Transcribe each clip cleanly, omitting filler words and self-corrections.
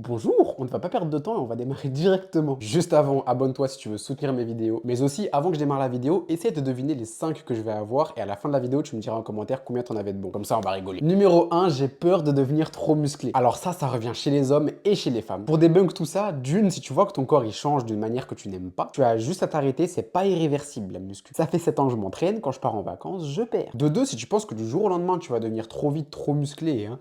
Bonjour, on ne va pas perdre de temps et on va démarrer directement. Juste avant, abonne-toi si tu veux soutenir mes vidéos, mais aussi avant que je démarre la vidéo, essaie de deviner les 5 que je vais avoir et à la fin de la vidéo, tu me diras en commentaire combien t'en avais de bon. Comme ça, on va rigoler. Numéro 1, j'ai peur de devenir trop musclé. Alors ça revient chez les hommes et chez les femmes. Pour débunk tout ça, d'une, si tu vois que ton corps il change d'une manière que tu n'aimes pas, tu as juste à t'arrêter, c'est pas irréversible la muscu. Ça fait 7 ans que je m'entraîne, quand je pars en vacances, je perds. De deux, si tu penses que du jour au lendemain, tu vas devenir trop vite, trop musclé, hein,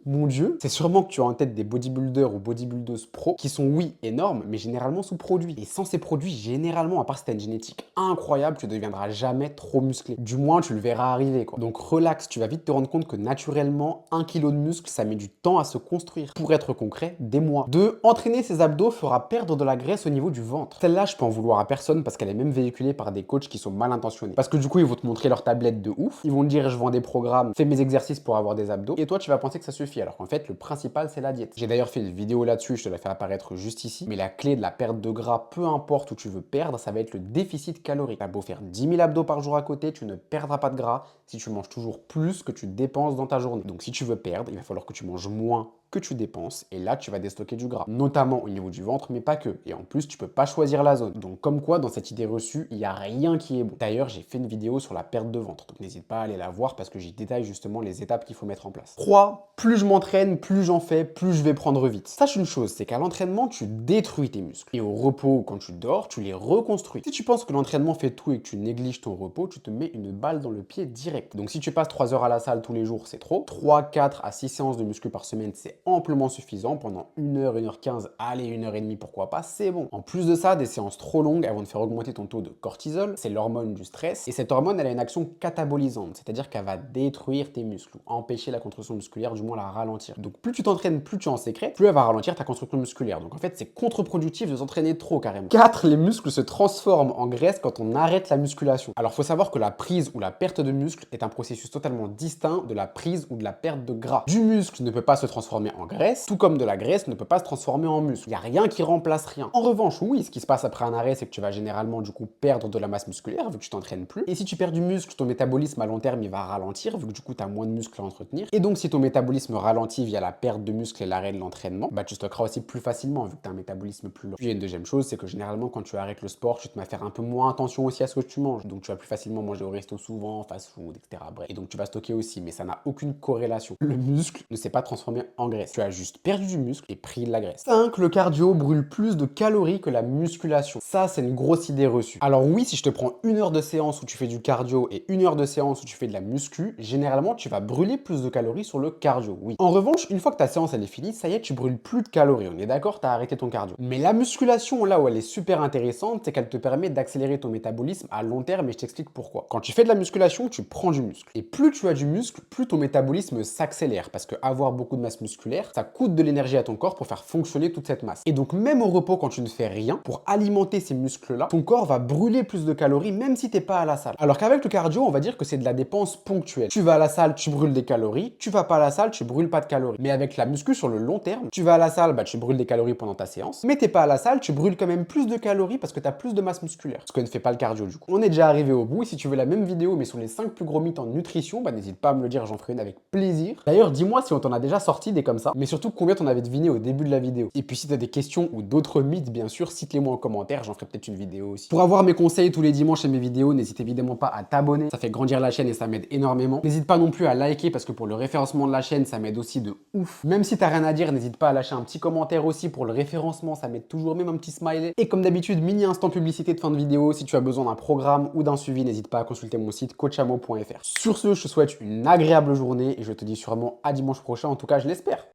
mon dieu, c'est sûrement que tu as en tête des bodybuilders ou bodybuildeuses pro qui sont oui énormes, mais généralement sous-produits. Et sans ces produits, généralement, à part si t'as une génétique incroyable, tu ne deviendras jamais trop musclé. Du moins, tu le verras arriver, quoi. Donc relax, tu vas vite te rendre compte que naturellement, 1 kg de muscle, ça met du temps à se construire. Pour être concret, des mois. 2. Entraîner ses abdos fera perdre de la graisse au niveau du ventre. Celle-là, je peux en vouloir à personne parce qu'elle est même véhiculée par des coachs qui sont mal intentionnés. Parce que du coup, ils vont te montrer leur tablette de ouf, ils vont te dire je vends des programmes, fais mes exercices pour avoir des abdos, et toi tu vas penser que ça suffit, alors qu'en fait le principal c'est la diète. J'ai d'ailleurs fait une vidéo là-dessus, je te la fais apparaître juste ici, mais la clé de la perte de gras, peu importe où tu veux perdre, ça va être le déficit calorique. T'as beau faire 10 000 abdos par jour à côté, tu ne perdras pas de gras si tu manges toujours plus que tu dépenses dans ta journée. Donc si tu veux perdre, il va falloir que tu manges moins que tu dépenses, et là tu vas déstocker du gras, notamment au niveau du ventre, mais pas que. Et en plus, tu peux pas choisir la zone. Donc comme quoi, dans cette idée reçue, il n'y a rien qui est bon. D'ailleurs, j'ai fait une vidéo sur la perte de ventre, donc n'hésite pas à aller la voir parce que j'y détaille justement les étapes qu'il faut mettre en place. 3. Plus je m'entraîne, plus j'en fais, plus je vais prendre vite. Sache une chose, c'est qu'à l'entraînement, tu détruis tes muscles. Et au repos, quand tu dors, tu les reconstruis. Si tu penses que l'entraînement fait tout et que tu négliges ton repos, tu te mets une balle dans le pied direct. Donc si tu passes 3 heures à la salle tous les jours, c'est trop. 3, 4 à 6 séances de muscu par semaine, c'est amplement suffisant pendant 1 heure, 1 h 15, allez 1 h 30, pourquoi pas, c'est bon. En plus de ça, des séances trop longues, elles vont te faire augmenter ton taux de cortisol, c'est l'hormone du stress, et cette hormone, elle a une action catabolisante, c'est-à-dire qu'elle va détruire tes muscles, ou empêcher la construction musculaire, du moins la ralentir. Donc plus tu t'entraînes, plus tu en sécrètes, plus elle va ralentir ta construction musculaire. Donc en fait, c'est contre-productif de s'entraîner trop carrément. 4. Les muscles se transforment en graisse quand on arrête la musculation. Alors faut savoir que la prise ou la perte de muscle est un processus totalement distinct de la prise ou de la perte de gras. Du muscle ne peut pas se transformer en graisse, tout comme de la graisse ne peut pas se transformer en muscle. Il n'y a rien qui remplace rien. En revanche, oui, ce qui se passe après un arrêt, c'est que tu vas généralement du coup perdre de la masse musculaire vu que tu t'entraînes plus. Et si tu perds du muscle, ton métabolisme à long terme il va ralentir vu que du coup tu as moins de muscles à entretenir. Et donc si ton métabolisme ralentit via la perte de muscle et l'arrêt de l'entraînement, bah tu stockeras aussi plus facilement vu que tu as un métabolisme plus lent. Puis il y a une deuxième chose, c'est que généralement quand tu arrêtes le sport, tu te mets à faire un peu moins attention aussi à ce que tu manges. Donc tu vas plus facilement manger au resto souvent, fast food, etc. Bref. Et donc tu vas stocker aussi, mais ça n'a aucune corrélation. Le muscle ne s'est pas transformé en graisse. Tu as juste perdu du muscle et pris de la graisse. 5. Le cardio brûle plus de calories que la musculation. Ça, c'est une grosse idée reçue. Alors oui, si je te prends 1 heure de séance où tu fais du cardio et 1 heure de séance où tu fais de la muscu, généralement, tu vas brûler plus de calories sur le cardio, oui. En revanche, une fois que ta séance elle est finie, ça y est, tu brûles plus de calories. On est d'accord, t'as arrêté ton cardio. Mais la musculation, là où elle est super intéressante, c'est qu'elle te permet d'accélérer ton métabolisme à long terme et je t'explique pourquoi. Quand tu fais de la musculation, tu prends du muscle. Et plus tu as du muscle, plus ton métabolisme s'accélère parce que avoir beaucoup de masse musculaire, ça coûte de l'énergie à ton corps pour faire fonctionner toute cette masse. Et donc même au repos quand tu ne fais rien, pour alimenter ces muscles-là, ton corps va brûler plus de calories même si t'es pas à la salle. Alors qu'avec le cardio, on va dire que c'est de la dépense ponctuelle. Tu vas à la salle, tu brûles des calories, tu vas pas à la salle, tu brûles pas de calories. Mais avec la muscu sur le long terme, tu vas à la salle, bah tu brûles des calories pendant ta séance, mais t'es pas à la salle, tu brûles quand même plus de calories parce que t'as plus de masse musculaire. Ce que ne fait pas le cardio du coup. On est déjà arrivé au bout et si tu veux la même vidéo mais sur les 5 plus gros mythes en nutrition, bah n'hésite pas à me le dire, j'en ferai une avec plaisir. D'ailleurs, dis-moi si on t'en a déjà sorti des comme ça, mais surtout combien t'en avais deviné au début de la vidéo. Et puis si t'as des questions ou d'autres mythes, bien sûr, cite-les-moi en commentaire, j'en ferai peut-être une vidéo aussi. Pour avoir mes conseils tous les dimanches et mes vidéos, n'hésite évidemment pas à t'abonner, ça fait grandir la chaîne et ça m'aide énormément. N'hésite pas non plus à liker parce que pour le référencement de la chaîne, ça m'aide aussi de ouf. Même si t'as rien à dire, n'hésite pas à lâcher un petit commentaire aussi pour le référencement, ça m'aide toujours, même un petit smiley. Et comme d'habitude, mini instant publicité de fin de vidéo, si tu as besoin d'un programme ou d'un suivi, n'hésite pas à consulter mon site coachamo.fr. Sur ce, je te souhaite une agréable journée et je te dis sûrement à dimanche prochain, en tout cas je l'espère.